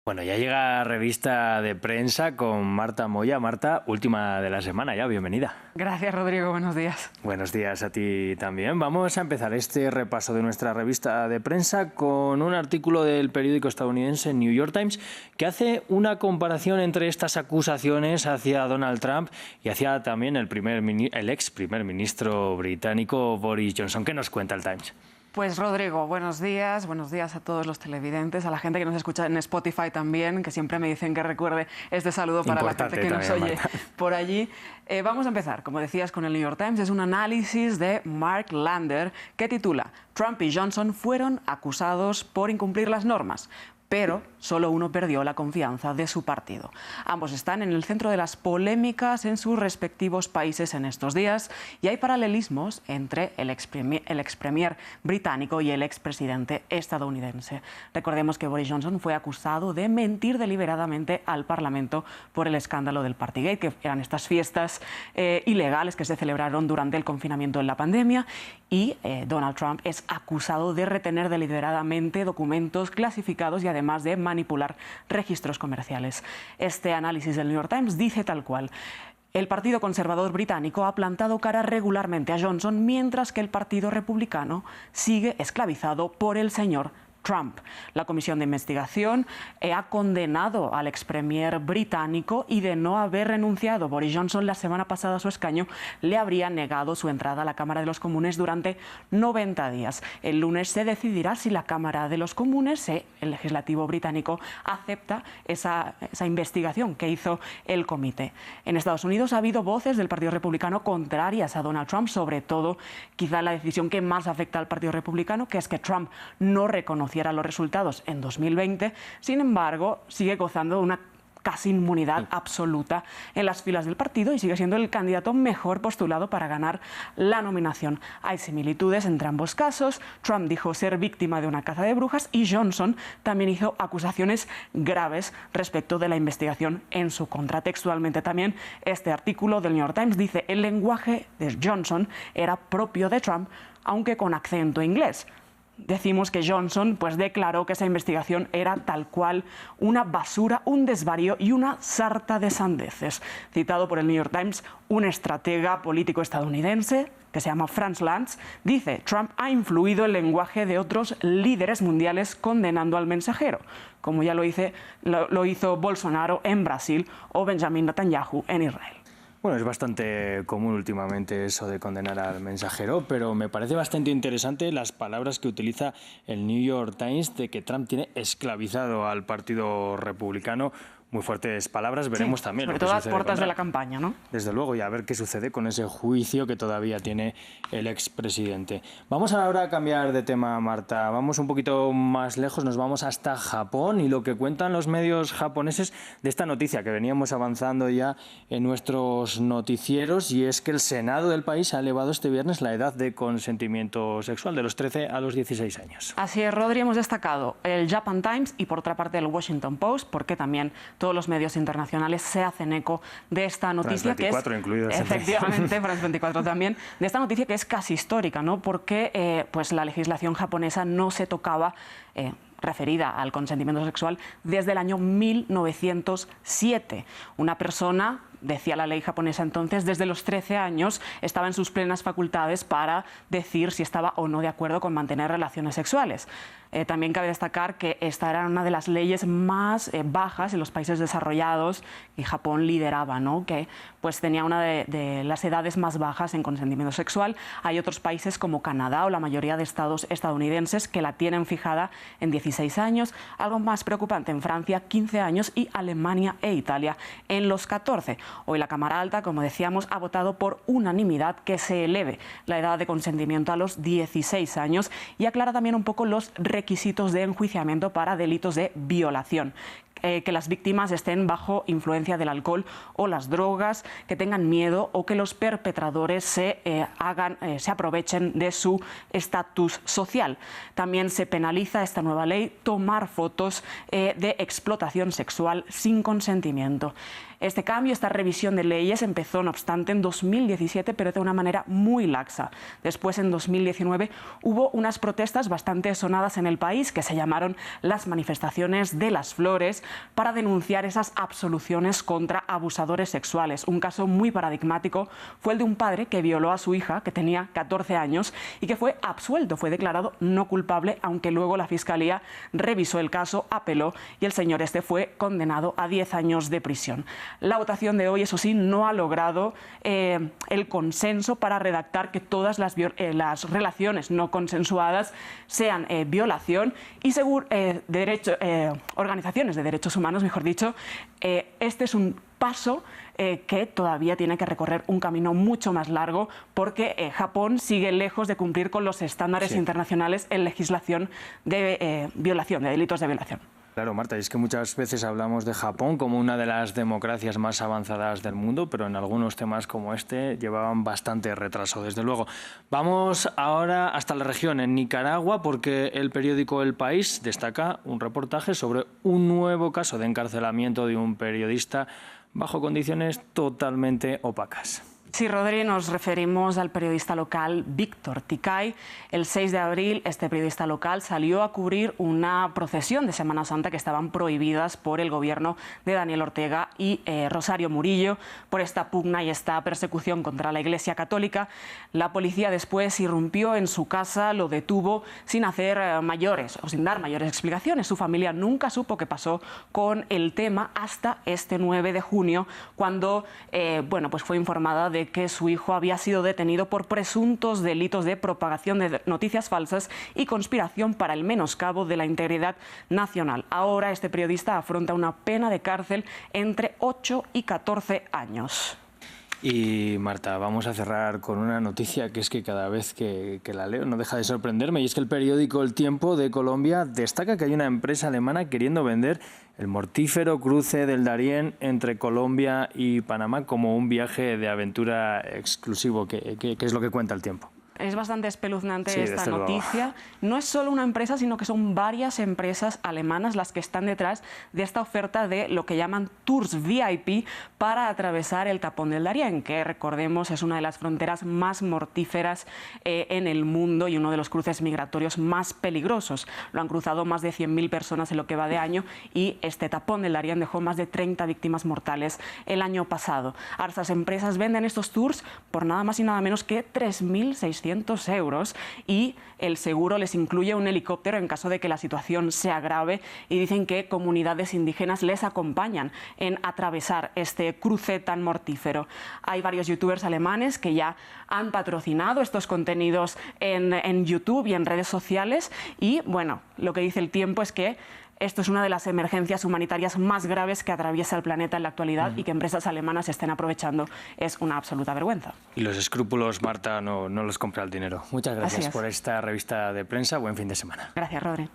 Bueno, ya llega Revista de Prensa con Marta Moya. Marta, última de la semana ya, bienvenida. Gracias, Rodrigo, buenos días. Buenos días a ti también. Vamos a empezar este repaso de nuestra revista de prensa con un artículo del periódico estadounidense New York Times que hace una comparación entre estas acusaciones hacia Donald Trump y hacia también el ex primer ministro británico Boris Johnson. ¿Qué nos cuenta el Times? Pues Rodrigo, buenos días a todos los televidentes, a la gente que nos escucha en Spotify también, que siempre me dicen que recuerde este saludo para la gente que nos oye por allí. Vamos a empezar, como decías, con el New York Times. Es un análisis de Mark Lander que titula "Trump y Johnson fueron acusados por incumplir las normas, pero solo uno perdió la confianza de su partido". Ambos están en el centro de las polémicas en sus respectivos países en estos días y hay paralelismos entre el expremier británico y el expresidente estadounidense. Recordemos que Boris Johnson fue acusado de mentir deliberadamente al Parlamento por el escándalo del Partygate, que eran estas fiestas ilegales que se celebraron durante el confinamiento en la pandemia, y Donald Trump es acusado de retener deliberadamente documentos clasificados y además de manipular registros comerciales. Este análisis del New York Times dice tal cual: el Partido Conservador británico ha plantado cara regularmente a Johnson, mientras que el Partido Republicano sigue esclavizado por el señor Trump. La comisión de investigación ha condenado al expremier británico y, de no haber renunciado Boris Johnson la semana pasada a su escaño, le habría negado su entrada a la Cámara de los Comunes durante 90 días. El lunes se decidirá si la Cámara de los Comunes, el legislativo británico, acepta esa investigación que hizo el comité. En Estados Unidos ha habido voces del Partido Republicano contrarias a Donald Trump, sobre todo quizá la decisión que más afecta al Partido Republicano, que es que Trump no reconoció los resultados en 2020, sin embargo, sigue gozando de una casi inmunidad absoluta en las filas del partido y sigue siendo el candidato mejor postulado para ganar la nominación. Hay similitudes entre ambos casos. Trump dijo ser víctima de una caza de brujas y Johnson también hizo acusaciones graves respecto de la investigación en su contra. Textualmente también, este artículo del New York Times dice: el lenguaje de Johnson era propio de Trump, aunque con acento inglés. Decimos que Johnson declaró que esa investigación era tal cual una basura, un desvarío y una sarta de sandeces. Citado por el New York Times, un estratega político estadounidense que se llama Franz Lanz dice: Trump ha influido el lenguaje de otros líderes mundiales condenando al mensajero, como ya lo hizo Bolsonaro en Brasil o Benjamin Netanyahu en Israel. Bueno, es bastante común últimamente eso de condenar al mensajero, pero me parece bastante interesante las palabras que utiliza el New York Times de que Trump tiene esclavizado al Partido Republicano. Muy fuertes palabras, veremos también. Sobre todo a las puertas de la campaña, ¿no? Desde luego, y a ver qué sucede con ese juicio que todavía tiene el expresidente. Vamos ahora a cambiar de tema, Marta. Vamos un poquito más lejos, nos vamos hasta Japón y lo que cuentan los medios japoneses de esta noticia que veníamos avanzando ya en nuestros noticieros, y es que el Senado del país ha elevado este viernes la edad de consentimiento sexual de los 13 a los 16 años. Así es, Rodri, hemos destacado el Japan Times y por otra parte el Washington Post, porque también todos los medios internacionales se hacen eco de esta noticia, France 24 incluido. Efectivamente, France 24 también, de esta noticia que es casi histórica, ¿no? Porque la legislación japonesa no se tocaba referida al consentimiento sexual desde el año 1907. Una persona, decía la ley japonesa entonces, desde los 13 años estaba en sus plenas facultades para decir si estaba o no de acuerdo con mantener relaciones sexuales. También cabe destacar que esta era una de las leyes más bajas en los países desarrollados y Japón lideraba, ¿no? Que tenía una de las edades más bajas en consentimiento sexual. Hay otros países como Canadá o la mayoría de estados estadounidenses que la tienen fijada en 16 años. Algo más preocupante en Francia, 15 años, y Alemania e Italia en los 14. Hoy la Cámara Alta, como decíamos, ha votado por unanimidad que se eleve la edad de consentimiento a los 16 años y aclara también un poco los requisitos de enjuiciamiento para delitos de violación. Que las víctimas estén bajo influencia del alcohol o las drogas, que tengan miedo o que los perpetradores se aprovechen de su estatus social. También se penaliza esta nueva ley tomar fotos de explotación sexual sin consentimiento. Este cambio, esta revisión de leyes empezó, no obstante, en 2017, pero de una manera muy laxa. Después, en 2019, hubo unas protestas bastante sonadas en el país que se llamaron las manifestaciones de las flores, para denunciar esas absoluciones contra abusadores sexuales. Un caso muy paradigmático fue el de un padre que violó a su hija, que tenía 14 años, y que fue absuelto, fue declarado no culpable, aunque luego la Fiscalía revisó el caso, apeló y el señor este fue condenado a 10 años de prisión. La votación de hoy, eso sí, no ha logrado el consenso para redactar que todas las relaciones no consensuadas sean violación y según organizaciones de derechos humanos, mejor dicho, este es un paso que todavía tiene que recorrer un camino mucho más largo porque Japón sigue lejos de cumplir con los estándares internacionales en legislación de violación, de delitos de violación. Claro, Marta, y es que muchas veces hablamos de Japón como una de las democracias más avanzadas del mundo, pero en algunos temas como este llevaban bastante retraso, desde luego. Vamos ahora hasta la región, en Nicaragua, porque el periódico El País destaca un reportaje sobre un nuevo caso de encarcelamiento de un periodista bajo condiciones totalmente opacas. Sí, Rodri, nos referimos al periodista local Víctor Ticay. El 6 de abril, este periodista local salió a cubrir una procesión de Semana Santa que estaban prohibidas por el gobierno de Daniel Ortega y Rosario Murillo por esta pugna y esta persecución contra la Iglesia Católica. La policía después irrumpió en su casa, lo detuvo sin hacer mayores o sin dar mayores explicaciones. Su familia nunca supo qué pasó con el tema hasta este 9 de junio, cuando pues fue informada de que su hijo había sido detenido por presuntos delitos de propagación de noticias falsas y conspiración para el menoscabo de la integridad nacional. Ahora este periodista afronta una pena de cárcel entre 8 y 14 años. Y Marta, vamos a cerrar con una noticia que es que cada vez que la leo no deja de sorprenderme, y es que el periódico El Tiempo de Colombia destaca que hay una empresa alemana queriendo vender el mortífero cruce del Darién entre Colombia y Panamá como un viaje de aventura exclusivo. ¿Qué es lo que cuenta El Tiempo? Es bastante espeluznante esta noticia. No es solo una empresa, sino que son varias empresas alemanas las que están detrás de esta oferta de lo que llaman Tours VIP para atravesar el tapón del Darién, que recordemos es una de las fronteras más mortíferas en el mundo y uno de los cruces migratorios más peligrosos. Lo han cruzado más de 100.000 personas en lo que va de año y este tapón del Darién dejó más de 30 víctimas mortales el año pasado. Ahora estas empresas venden estos tours por nada más y nada menos que 3.600 euros y el seguro les incluye un helicóptero en caso de que la situación se agrave y dicen que comunidades indígenas les acompañan en atravesar este cruce tan mortífero. Hay varios youtubers alemanes que ya han patrocinado estos contenidos en YouTube y en redes sociales y bueno, lo que dice El Tiempo es que esto es una de las emergencias humanitarias más graves que atraviesa el planeta en la actualidad y que empresas alemanas estén aprovechando es una absoluta vergüenza. Y los escrúpulos, Marta, no los compra el dinero. Muchas gracias por esta revista de prensa. Buen fin de semana. Gracias, Rodri.